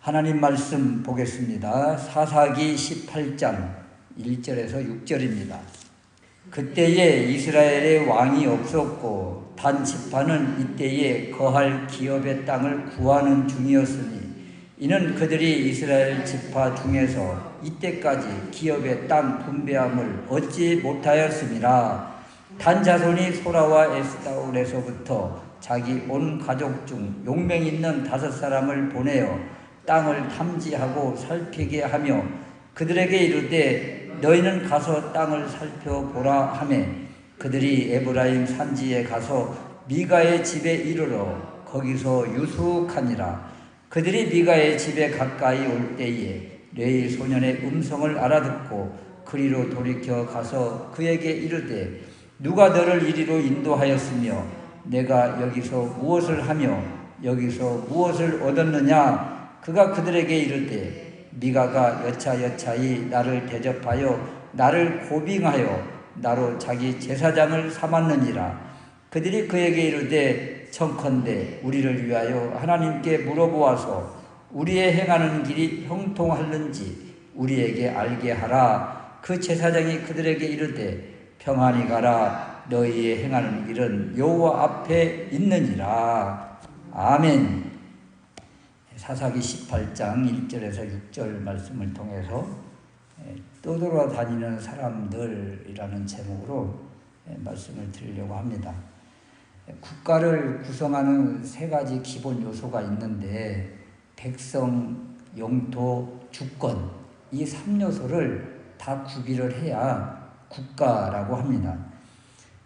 하나님 말씀 보겠습니다. 사사기 18장 1절에서 6절입니다. 그때에 이스라엘의 왕이 없었고 단 지파는 이때에 거할 기업의 땅을 구하는 중이었으니 이는 그들이 이스라엘 지파 중에서 이때까지 기업의 땅 분배함을 얻지 못하였음이라. 단 자손이 소라와 에스다올에서부터 자기 온 가족 중 용맹 있는 5사람을 보내어 땅을 탐지하고 살피게 하며 그들에게 이르되 너희는 가서 땅을 살펴보라 하매 그들이 에브라임 산지에 가서 미가의 집에 이르러 거기서 유숙하니라. 그들이 미가의 집에 가까이 올 때에 레위 소년의 음성을 알아듣고 그리로 돌이켜 가서 그에게 이르되 누가 너를 이리로 인도하였으며 내가 여기서 무엇을 하며 여기서 무엇을 얻었느냐. 그가 그들에게 이르되 미가가 여차여차히 나를 대접하여 나를 고빙하여 나로 자기 제사장을 삼았느니라. 그들이 그에게 이르되 청컨대 우리를 위하여 하나님께 물어보아서 우리의 행하는 길이 형통하는지 우리에게 알게 하라. 그 제사장이 그들에게 이르되 평안히 가라. 너희의 행하는 길은 여호와 앞에 있느니라. 아멘. 사사기 18장 1절에서 6절 말씀을 통해서 떠돌아다니는 사람들이라는 제목으로 말씀을 드리려고 합니다. 국가를 구성하는 3가지 기본 요소가 있는데 백성, 영토, 주권 이 3요소를 다 구비를 해야 국가라고 합니다.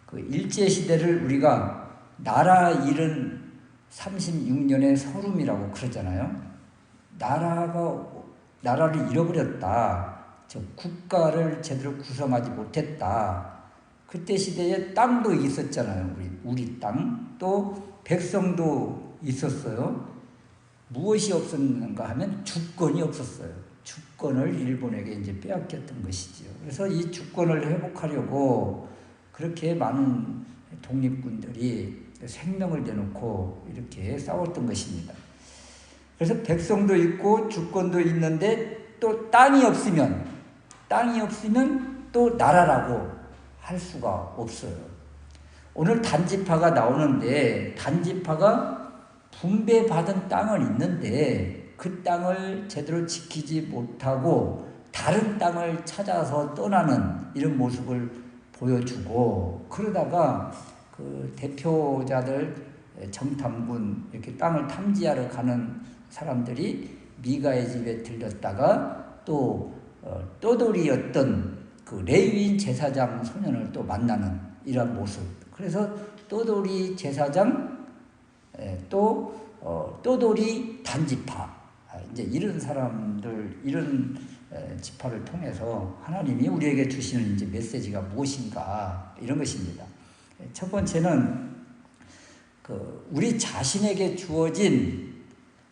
그 일제시대를 우리가 나라 잃은 36년의 서름이라고 그러잖아요. 나라를 잃어버렸다. 국가를 제대로 구성하지 못했다. 그때 시대에 땅도 있었잖아요. 우리 땅. 또 백성도 있었어요. 무엇이 없었는가 하면 주권이 없었어요. 주권을 일본에게 이제 빼앗겼던 것이죠. 그래서 이 주권을 회복하려고 그렇게 많은 독립군들이 생명을 내놓고 이렇게 싸웠던 것입니다. 그래서 백성도 있고 주권도 있는데 또 땅이 없으면 또 나라라고 할 수가 없어요. 오늘 단지파가 나오는데 단지파가 분배받은 땅은 있는데 그 땅을 제대로 지키지 못하고 다른 땅을 찾아서 떠나는 이런 모습을 보여주고 그러다가 그 대표자들 정탐군 이렇게 땅을 탐지하러 가는 사람들이 미가의 집에 들렸다가 또 떠돌이였던 그 레위인 제사장 소년을 또 만나는 이런 모습. 그래서 떠돌이 제사장 또 떠돌이 단지파 이제 이런 사람들 이런 지파를 통해서 하나님이 우리에게 주시는 이제 메시지가 무엇인가 이런 것입니다. 첫 번째는 우리 자신에게 주어진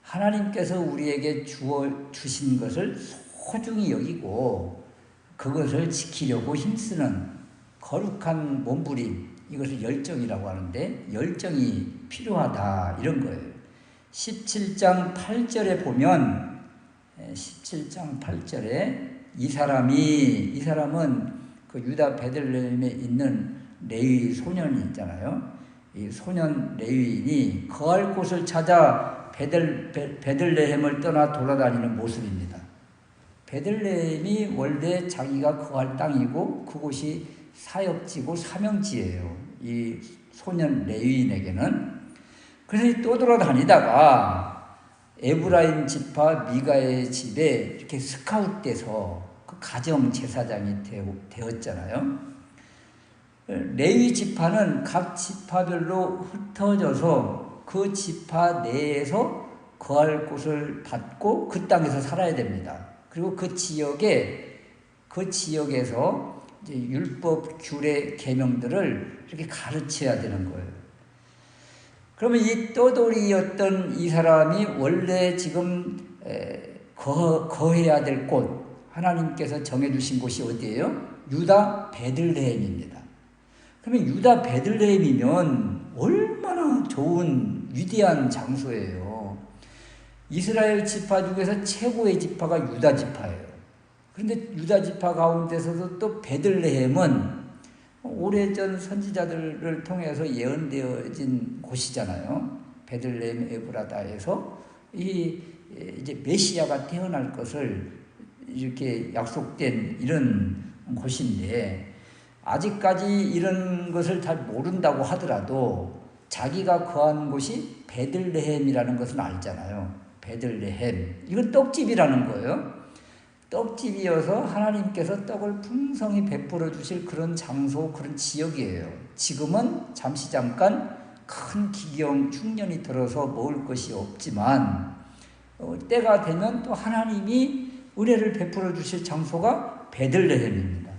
하나님께서 우리에게 주신 것을 소중히 여기고 그것을 지키려고 힘쓰는 거룩한 몸부림 이것을 열정이라고 하는데 열정이 필요하다 이런 거예요. 17장 8절에 보면 17장 8절에 이 사람은 그 유다 베들레헴에 있는 레위 소년이 있잖아요. 이 소년 레위인이 거할 곳을 찾아 베들레헴을 떠나 돌아다니는 모습입니다. 베들레헴이 원래 자기가 거할 땅이고 그곳이 사역지고 사명지예요. 이 소년 레위인에게는. 그래서 떠돌아다니다가 에브라임 지파 미가의 집에 이렇게 스카웃돼서 그 가정 제사장이 되었잖아요. 레위 지파는 각 지파별로 흩어져서 그 지파 내에서 거할 곳을 받고 그 땅에서 살아야 됩니다. 그리고 그 지역에서 이제 율법, 규례, 계명들을 이렇게 가르쳐야 되는 거예요. 그러면 이 떠돌이였던 이 사람이 원래 지금 거해야 될 곳, 하나님께서 정해주신 곳이 어디예요? 유다 베들레헴입니다. 그러면 유다 베들레헴이면 얼마나 좋은 위대한 장소예요. 이스라엘 지파 중에서 최고의 지파가 유다 지파예요. 그런데 유다 지파 가운데서도 또 베들레헴은 오래전 선지자들을 통해서 예언되어진 곳이잖아요. 베들레헴 에브라다에서 이제 메시아가 태어날 것을 이렇게 약속된 이런 곳인데, 아직까지 이런 것을 잘 모른다고 하더라도 자기가 거한 곳이 베들레헴이라는 것은 알잖아요. 베들레헴. 이건 떡집이라는 거예요. 떡집이어서 하나님께서 떡을 풍성히 베풀어 주실 그런 장소, 그런 지역이에요. 지금은 잠시 잠깐 큰 기경 흉년이 들어서 먹을 것이 없지만 때가 되면 또 하나님이 은혜를 베풀어 주실 장소가 베들레헴입니다.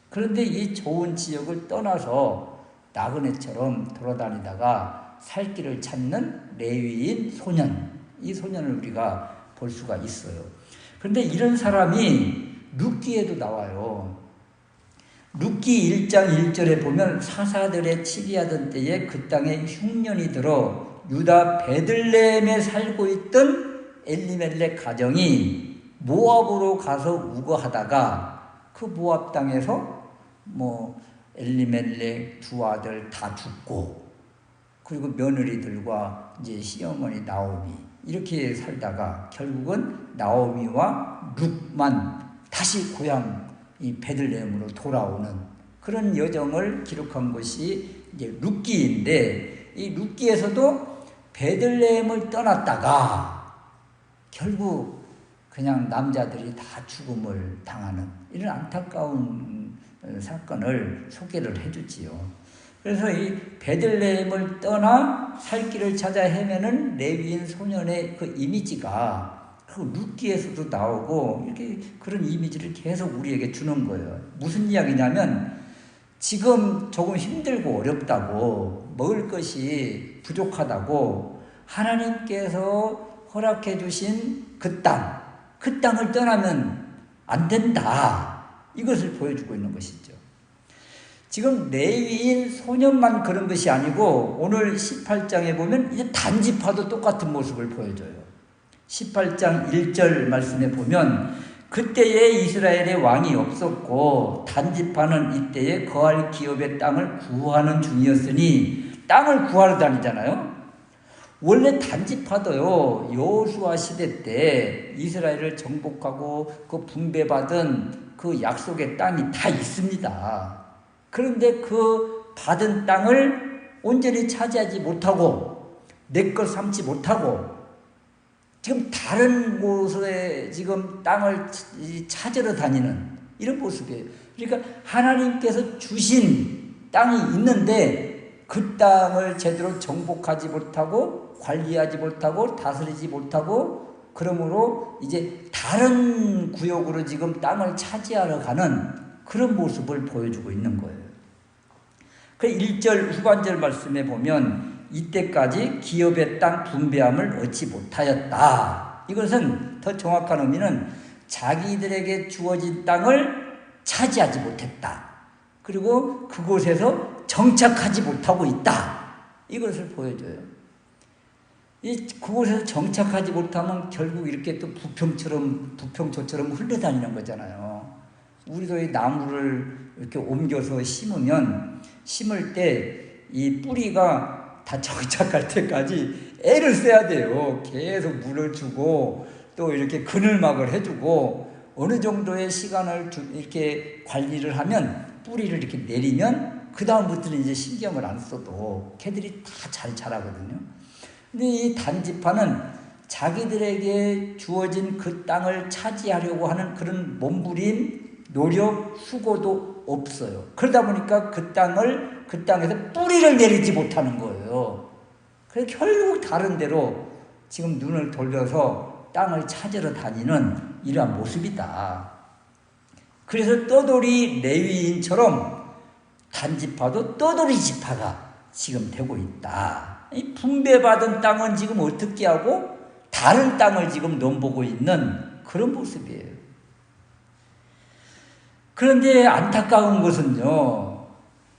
그런데 이 좋은 지역을 떠나서 나그네처럼 돌아다니다가 살 길을 찾는 레위인 소년, 이 소년을 우리가 볼 수가 있어요. 그런데 이런 사람이 룻기에도 나와요. 룻기 1장 1절에 보면 사사들의 치리하던 때에 그 땅에 흉년이 들어 유다 베들레헴에 살고 있던 엘리멜렉 가정이 모압으로 가서 우거하다가 그 모압 땅에서 엘리멜렉 두 아들 다 죽고, 그리고 며느리들과 이제 시어머니 나오미 이렇게 살다가 결국은 나오미와 룻만 다시 고향 이 베들레헴으로 돌아오는 그런 여정을 기록한 것이 이제 룻기인데, 이 룻기에서도 베들레헴을 떠났다가 결국 그냥 남자들이 다 죽음을 당하는 이런 안타까운 사건을 소개를 해주지요. 그래서 이 베들레헴을 떠나 살 길을 찾아 헤매는 레위인 소년의 그 이미지가 그 룻기에서도 나오고, 이렇게 그런 이미지를 계속 우리에게 주는 거예요. 무슨 이야기냐면, 지금 조금 힘들고 어렵다고, 먹을 것이 부족하다고 하나님께서 허락해 주신 그 땅을 떠나면 안 된다, 이것을 보여주고 있는 것이죠. 지금 레위인 소년만 그런 것이 아니고 오늘 18장에 보면 이제 단지파도 똑같은 모습을 보여줘요. 18장 1절 말씀에 보면 그때에 이스라엘의 왕이 없었고 단지파는 이때에 거할 기업의 땅을 구하는 중이었으니, 땅을 구하러 다니잖아요. 원래 단지파도요, 여호수아 시대 때 이스라엘을 정복하고 그 분배받은 그 약속의 땅이 다 있습니다. 그런데 그 받은 땅을 온전히 차지하지 못하고 내 것 삼지 못하고 지금 다른 곳에 지금 땅을 찾으러 다니는 이런 모습이에요. 그러니까 하나님께서 주신 땅이 있는데 그 땅을 제대로 정복하지 못하고 관리하지 못하고 다스리지 못하고, 그러므로 이제 다른 구역으로 지금 땅을 차지하러 가는 그런 모습을 보여주고 있는 거예요. 그 1절 후반절 말씀에 보면 이때까지 기업의 땅 분배함을 얻지 못하였다. 이것은 더 정확한 의미는 자기들에게 주어진 땅을 차지하지 못했다. 그리고 그곳에서 정착하지 못하고 있다. 이것을 보여줘요. 그곳에서 정착하지 못하면 결국 이렇게 또 부평초처럼 흘러다니는 거잖아요. 우리도 이 나무를 이렇게 옮겨서 심을 때 이 뿌리가 다 정착할 때까지 애를 써야 돼요. 계속 물을 주고 또 이렇게 그늘막을 해주고 어느 정도의 시간을 이렇게 관리를 하면 뿌리를 이렇게 내리면 그 다음부터는 이제 신경을 안 써도 걔들이 다 잘 자라거든요. 근데 이 단지파는 자기들에게 주어진 그 땅을 차지하려고 하는 그런 몸부림, 노력, 수고도 없어요. 그러다 보니까 그 땅에서 뿌리를 내리지 못하는 거예요. 그래서 결국 다른 데로 지금 눈을 돌려서 땅을 찾으러 다니는 이러한 모습이다. 그래서 떠돌이 레위인처럼 단지파도 떠돌이 지파가 지금 되고 있다. 이 분배받은 땅은 지금 어떻게 하고 다른 땅을 지금 넘보고 있는 그런 모습이에요. 그런데 안타까운 것은요,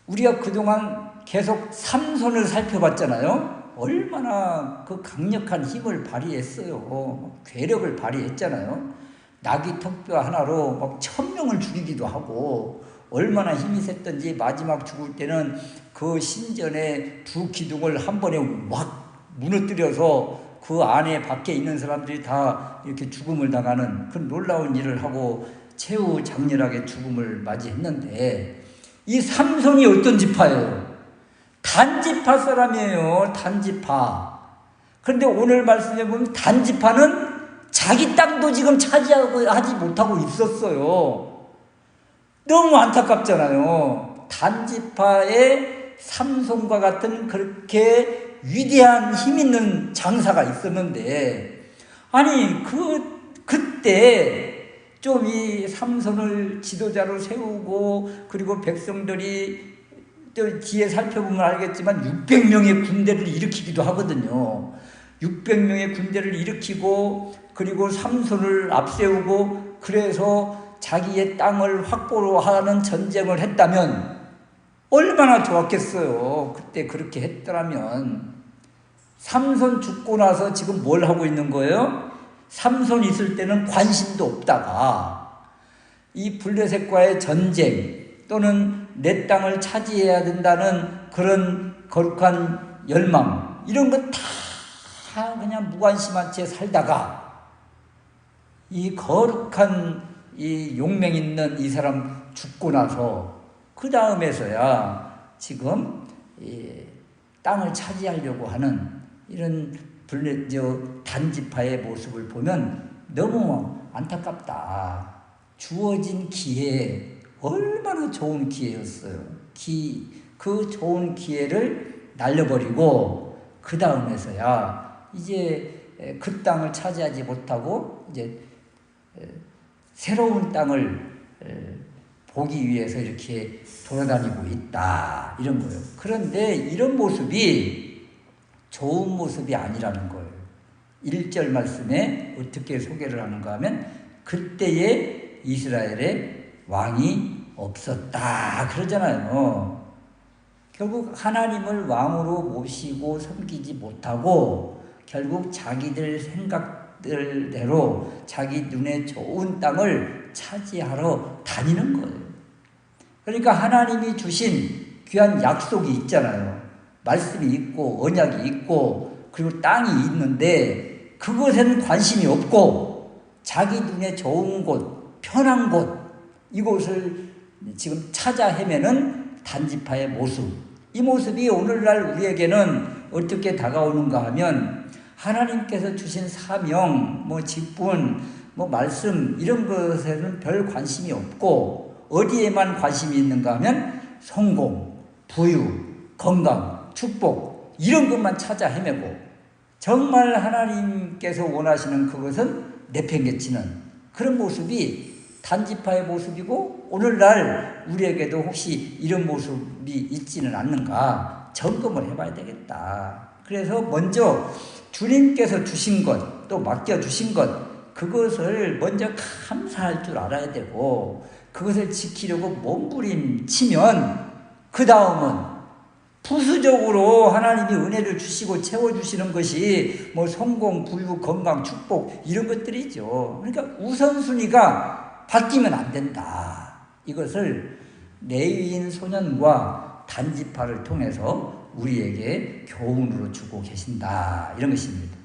우리가 그동안 계속 삼손을 살펴봤잖아요. 얼마나 그 강력한 힘을 발휘했어요. 괴력을 발휘했잖아요. 나귀 턱뼈 하나로 막 1000명을 죽이기도 하고, 얼마나 힘이 셌던지 마지막 죽을 때는 그 신전의 두 기둥을 한 번에 막 무너뜨려서 그 안에 밖에 있는 사람들이 다 이렇게 죽음을 당하는 그 놀라운 일을 하고 최후 장렬하게 죽음을 맞이했는데, 이 삼손이 어떤 지파예요? 단지파 사람이에요. 단지파. 그런데 오늘 말씀해 보면 단지파는 자기 땅도 지금 차지하고 하지 못하고 있었어요. 너무 안타깝잖아요. 단지파의 삼손과 같은 그렇게 위대한 힘 있는 장사가 있었는데, 아니 그때 좀 이 삼손을 지도자로 세우고, 그리고 백성들이 또 뒤에 살펴보면 알겠지만 600명의 군대를 일으키기도 하거든요. 600명의 군대를 일으키고, 그리고 삼손을 앞세우고, 그래서 자기의 땅을 확보로 하는 전쟁을 했다면 얼마나 좋았겠어요. 그때 그렇게 했더라면. 삼손 죽고 나서 지금 뭘 하고 있는 거예요? 삼손 있을 때는 관심도 없다가 이 블레셋과의 전쟁 또는 내 땅을 차지해야 된다는 그런 거룩한 열망, 이런 거 다 그냥 무관심한 채 살다가 이 거룩한 이 용맹 있는 이 사람 죽고 나서 그 다음에서야 지금 이 땅을 차지하려고 하는 이런 단지파의 모습을 보면 너무 안타깝다. 주어진 기회, 얼마나 좋은 기회였어요. 그 좋은 기회를 날려버리고 그 다음에서야 이제 그 땅을 차지하지 못하고 이제 새로운 땅을 보기 위해서 이렇게 돌아다니고 있다, 이런 거예요. 그런데 이런 모습이 좋은 모습이 아니라는 거예요. 1절 말씀에 어떻게 소개를 하는가 하면 그때에 이스라엘의 왕이 없었다 그러잖아요. 결국 하나님을 왕으로 모시고 섬기지 못하고 결국 자기들 생각들대로 자기 눈에 좋은 땅을 차지하러 다니는 거예요. 그러니까 하나님이 주신 귀한 약속이 있잖아요. 말씀이 있고 언약이 있고 그리고 땅이 있는데 그것에는 관심이 없고 자기 눈에 좋은 곳, 편한 곳, 이곳을 지금 찾아 헤매는 단지파의 모습. 이 모습이 오늘날 우리에게는 어떻게 다가오는가 하면 하나님께서 주신 사명, 직분, 말씀 이런 것에는 별 관심이 없고 어디에만 관심이 있는가 하면 성공, 부유, 건강, 축복 이런 것만 찾아 헤매고 정말 하나님께서 원하시는 그것은 내팽개치는 그런 모습이 단지파의 모습이고 오늘날 우리에게도 혹시 이런 모습이 있지는 않는가 점검을 해봐야 되겠다. 그래서 먼저 주님께서 주신 것, 또 맡겨주신 것, 그것을 먼저 감사할 줄 알아야 되고 그것을 지키려고 몸부림치면 그 다음은 부수적으로 하나님이 은혜를 주시고 채워주시는 것이 성공, 부유, 건강, 축복 이런 것들이죠. 그러니까 우선순위가 바뀌면 안 된다. 이것을 레위인 소년과 단지파를 통해서 우리에게 교훈으로 주고 계신다. 이런 것입니다.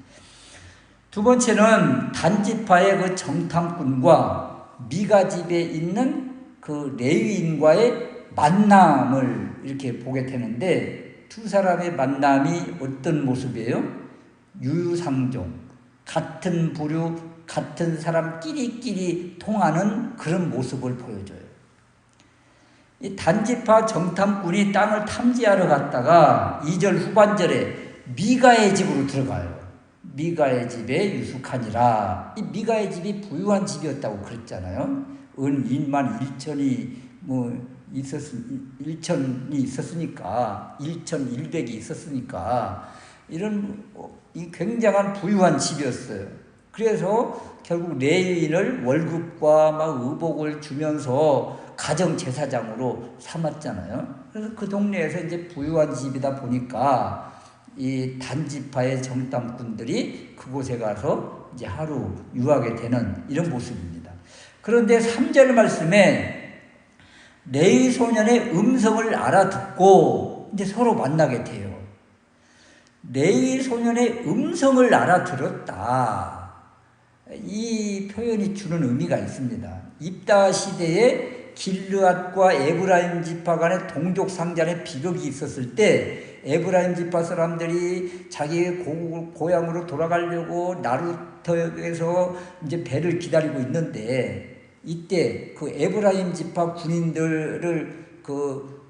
두 번째는 단지파의 그 정탐꾼과 미가 집에 있는 그 레위인과의 만남을 이렇게 보게 되는데 두 사람의 만남이 어떤 모습이에요? 유유상종, 같은 부류, 같은 사람끼리끼리 통하는 그런 모습을 보여줘요. 이 단지파 정탐꾼이 땅을 탐지하러 갔다가 2절 후반절에 미가의 집으로 들어가요. 미가의 집에 유숙하니라. 이 미가의 집이 부유한 집이었다고 그랬잖아요. 은 2만 1천이 1천이 있었으니까 1,100이 있었으니까 이런 이 굉장한 부유한 집이었어요. 그래서 결국 레위인을 월급과 의복을 주면서 가정 제사장으로 삼았잖아요. 그래서 그 동네에서 이제 부유한 집이다 보니까 이 단지파의 정탐꾼들이 그곳에 가서 이제 하루 유하게 되는 이런 모습입니다. 그런데 3절 말씀에 레위 소년의 음성을 알아듣고 이제 서로 만나게 돼요. 레위 소년의 음성을 알아들었다. 이 표현이 주는 의미가 있습니다. 입다 시대에 길르앗과 에브라임 지파 간의 동족 상잔의 비극이 있었을 때 에브라임 지파 사람들이 자기 고향으로 돌아가려고 나루터에서 이제 배를 기다리고 있는데 이때 그 에브라임 지파 군인들을 그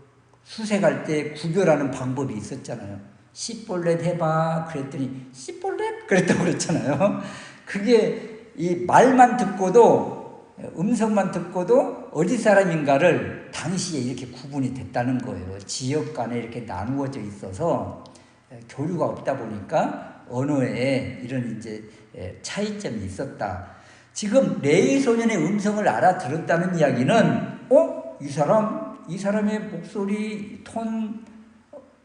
수색할 때 구별하는 방법이 있었잖아요. 씨볼렛 해봐 그랬더니 씨볼렛 그랬다고 그랬잖아요. 그게 이 말만 듣고도 음성만 듣고도 어디 사람인가를 당시에 이렇게 구분이 됐다는 거예요. 지역 간에 이렇게 나누어져 있어서 교류가 없다 보니까 언어에 이런 이제 차이점이 있었다. 지금 레위 소년의 음성을 알아들었다는 이야기는 이 사람의 목소리, 톤,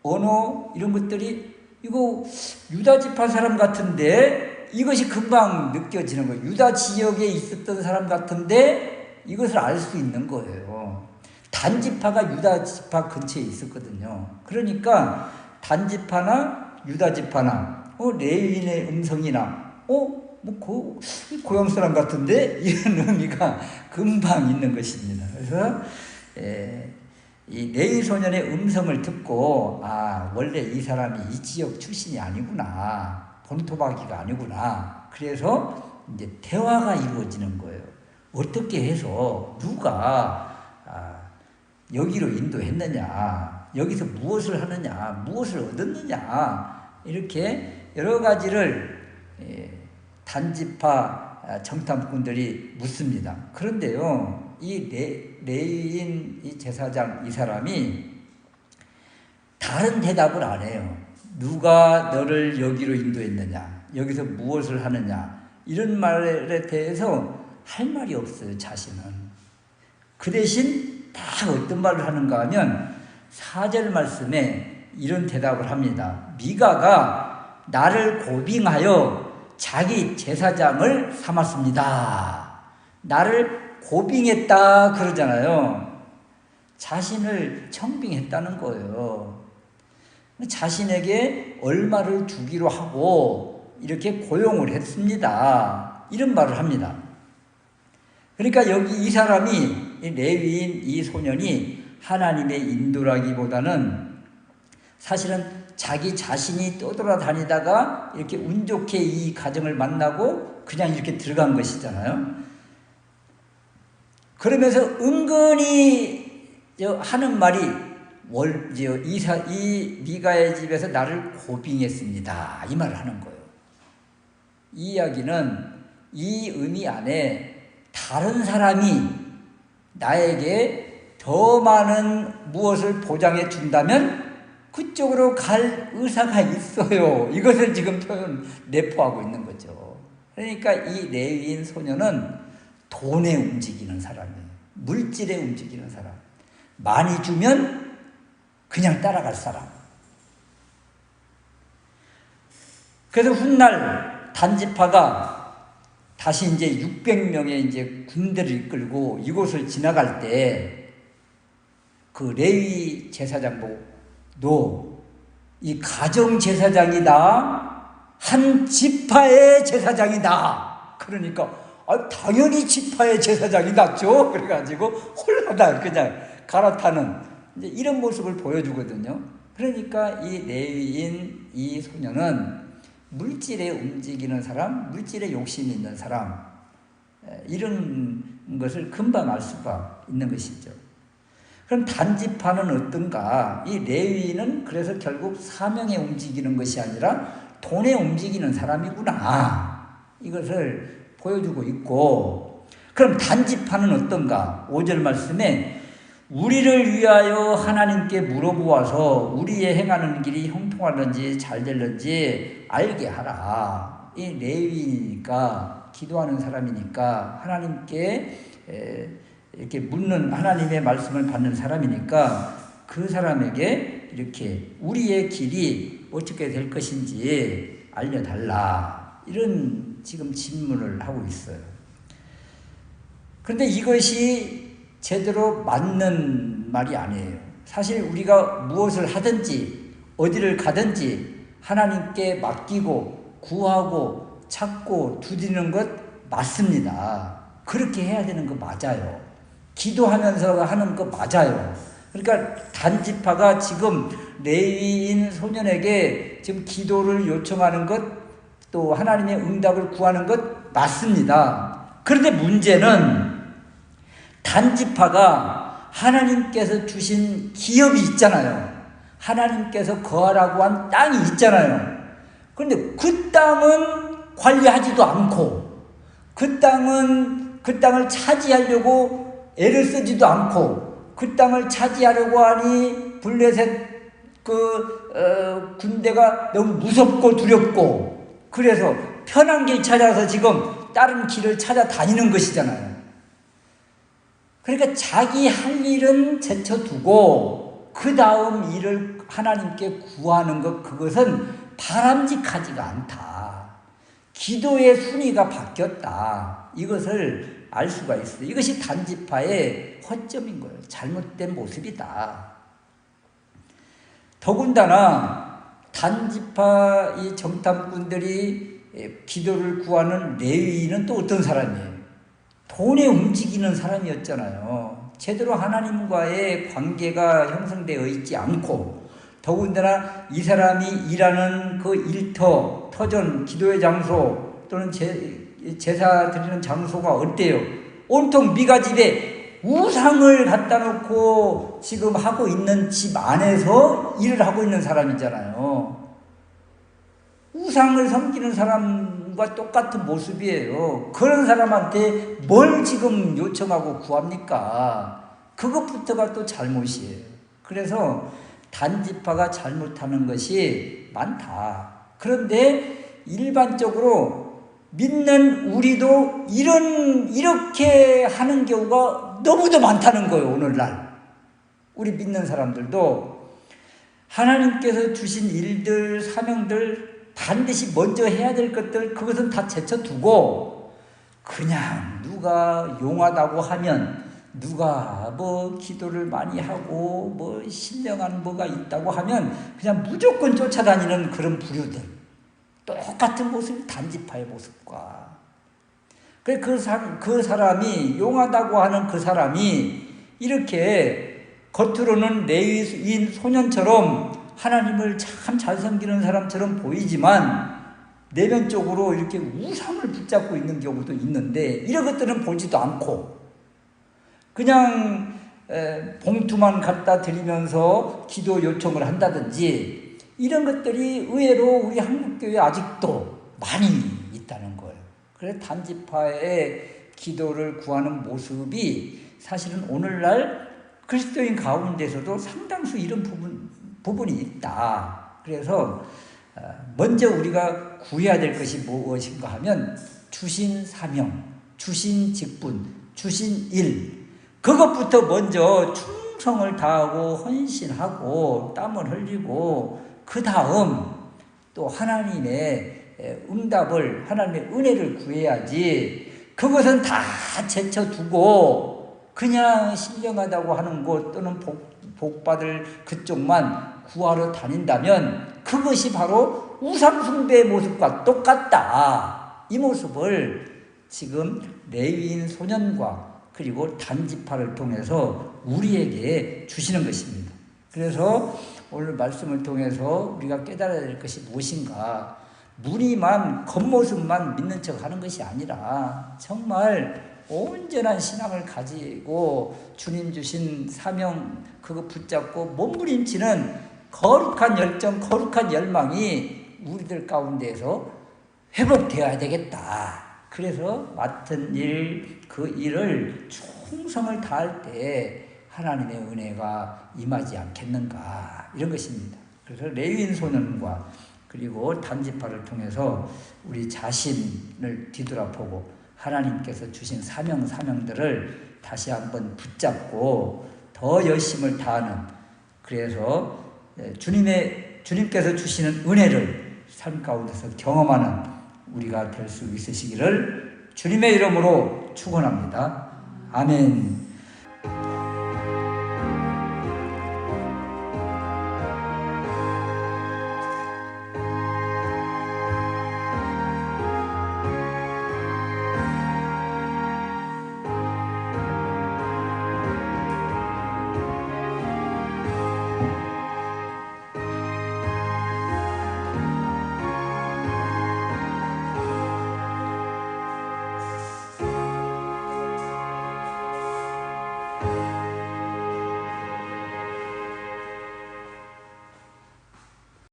언어 이런 것들이 이거 유다 지파 사람 같은데 이것이 금방 느껴지는 거예요. 유다 지역에 있었던 사람 같은데 이것을 알 수 있는 거예요. 단지파가 유다 지파 근처에 있었거든요. 그러니까 단지파나 유다 지파나 레위인의 음성이나 고향 사람 같은데 이런 의미가 금방 있는 것입니다. 그래서 이 레위 소년의 음성을 듣고 원래 이 사람이 이 지역 출신이 아니구나. 본토박이가 아니구나. 그래서 이제 대화가 이루어지는 거예요. 어떻게 해서 누가 여기로 인도했느냐, 여기서 무엇을 하느냐, 무엇을 얻었느냐 이렇게 여러 가지를 단지파 정탐꾼들이 묻습니다. 그런데요, 이 레위인 이 제사장 이 사람이 다른 대답을 안 해요. 누가 너를 여기로 인도했느냐, 여기서 무엇을 하느냐 이런 말에 대해서 할 말이 없어요. 자신은. 그 대신 다 어떤 말을 하는가 하면 4절 말씀에 이런 대답을 합니다. 미가가 나를 고빙하여 자기 제사장을 삼았습니다. 나를 고빙했다 그러잖아요. 자신을 청빙했다는 거예요. 자신에게 얼마를 주기로 하고 이렇게 고용을 했습니다. 이런 말을 합니다. 그러니까 여기 이 사람이 레위인 이 소년이 하나님의 인도라기보다는 사실은 자기 자신이 떠돌아다니다가 이렇게 운 좋게 이 가정을 만나고 그냥 이렇게 들어간 것이잖아요. 그러면서 은근히 하는 말이 이 미가의 집에서 나를 고빙했습니다. 이 말을 하는 거예요. 이 이야기는 이 의미 안에 다른 사람이 나에게 더 많은 무엇을 보장해 준다면 그쪽으로 갈 의사가 있어요. 이것을 지금 내포하고 있는 거죠. 그러니까 이 레위인 소녀는 돈에 움직이는 사람이에요. 물질에 움직이는 사람. 많이 주면 그냥 따라갈 사람. 그래서 훗날 단지파가 다시 이제 600명의 이제 군대를 이끌고 이곳을 지나갈 때 그 레위 제사장 보고 너 이 가정 제사장이다. 한 지파의 제사장이다. 그러니까 당연히 지파의 제사장이 낫죠. 그래가지고 홀라당 그냥 갈아타는 이제 이런 모습을 보여주거든요. 그러니까 이 레위인 이 소녀는 물질에 움직이는 사람, 물질에 욕심이 있는 사람, 이런 것을 금방 알 수가 있는 것이죠. 그럼 단지파는 어떤가? 이 레위인은 그래서 결국 사명에 움직이는 것이 아니라 돈에 움직이는 사람이구나. 이것을 보여주고 있고, 그럼 단지파는 어떤가? 5절 말씀에 우리를 위하여 하나님께 물어보아서 우리의 행하는 길이 형통하는지 잘 될는지 알게 하라. 이 레위니까 기도하는 사람이니까 하나님께 이렇게 묻는 하나님의 말씀을 받는 사람이니까 그 사람에게 이렇게 우리의 길이 어떻게 될 것인지 알려달라. 이런 지금 질문을 하고 있어요. 그런데 이것이 제대로 맞는 말이 아니에요. 사실 우리가 무엇을 하든지 어디를 가든지 하나님께 맡기고 구하고 찾고 두드리는 것 맞습니다. 그렇게 해야 되는 거 맞아요. 기도하면서 하는 거 맞아요. 그러니까 단지파가 지금 레위인 소년에게 지금 기도를 요청하는 것, 또 하나님의 응답을 구하는 것 맞습니다. 그런데 문제는 단지파가 하나님께서 주신 기업이 있잖아요. 하나님께서 거하라고 한 땅이 있잖아요. 그런데 그 땅은 관리하지도 않고 그 땅을 차지하려고 애를 쓰지도 않고 그 땅을 차지하려고 하니 블레셋 군대가 너무 무섭고 두렵고 그래서 편한 길 찾아서 지금 다른 길을 찾아다니는 것이잖아요. 그러니까 자기 할 일은 제쳐두고 그 다음 일을 하나님께 구하는 것, 그것은 바람직하지가 않다. 기도의 순위가 바뀌었다. 이것을 알 수가 있어요. 이것이 단지파의 허점인 거예요. 잘못된 모습이다. 더군다나 단지파 이 정탐꾼들이 기도를 구하는 레위인은 또 어떤 사람이에요? 돈에 움직이는 사람이었잖아요. 제대로 하나님과의 관계가 형성되어 있지 않고 더군다나 이 사람이 일하는 그 일터, 터전, 기도의 장소 또는 제사 드리는 장소가 어때요? 온통 미가집에 우상을 갖다 놓고 지금 하고 있는 집 안에서 일을 하고 있는 사람이잖아요. 우상을 섬기는 사람과 똑같은 모습이에요. 그런 사람한테 뭘 지금 요청하고 구합니까? 그것부터가 또 잘못이에요. 그래서 단지파가 잘못하는 것이 많다. 그런데 일반적으로 믿는 우리도 이렇게 하는 경우가 너무도 많다는 거예요. 오늘날 우리 믿는 사람들도 하나님께서 주신 일들, 사명들 반드시 먼저 해야 될 것들 그것은 다 제쳐두고 그냥 누가 용하다고 하면 누가 뭐 기도를 많이 하고 뭐 신령한 뭐가 있다고 하면 그냥 무조건 쫓아다니는 그런 부류들, 똑같은 모습이 단지파의 모습과 그 사람이 용하다고 하는 그 사람이 이렇게 겉으로는 레위인 소년처럼 하나님을 참 잘 섬기는 사람처럼 보이지만 내면적으로 이렇게 우상을 붙잡고 있는 경우도 있는데 이런 것들은 보지도 않고 그냥 봉투만 갖다 드리면서 기도 요청을 한다든지 이런 것들이 의외로 우리 한국교회에 아직도 많이 있다는 거예요. 그래서 단지파의 기도를 구하는 모습이 사실은 오늘날 그리스도인 가운데서도 상당수 이런 부분이 있다. 그래서 먼저 우리가 구해야 될 것이 무엇인가 하면 주신 사명, 주신 직분, 주신 일 그것부터 먼저 충성을 다하고 헌신하고 땀을 흘리고 그 다음 또 하나님의 응답을 하나님의 은혜를 구해야지 그것은 다 제쳐두고 그냥 신령하다고 하는 곳 또는 복받을 그쪽만 구하러 다닌다면 그것이 바로 우상숭배의 모습과 똑같다. 이 모습을 지금 레위인 소년과 그리고 단지파를 통해서 우리에게 주시는 것입니다. 그래서 오늘 말씀을 통해서 우리가 깨달아야 될 것이 무엇인가? 무리만 겉모습만 믿는 척 하는 것이 아니라 정말 온전한 신앙을 가지고 주님 주신 사명 그거 붙잡고 몸부림치는 거룩한 열정, 거룩한 열망이 우리들 가운데에서 회복되어야 되겠다. 그래서 맡은 일, 그 일을 충성을 다할 때 하나님의 은혜가 임하지 않겠는가 이런 것입니다. 그래서 레위인 소년과 그리고 단지파를 통해서 우리 자신을 뒤돌아보고 하나님께서 주신 사명들을 다시 한번 붙잡고 더 열심을 다하는 그래서 주님의 주님께서 주시는 은혜를 삶 가운데서 경험하는 우리가 될 수 있으시기를 주님의 이름으로 축원합니다. 아멘.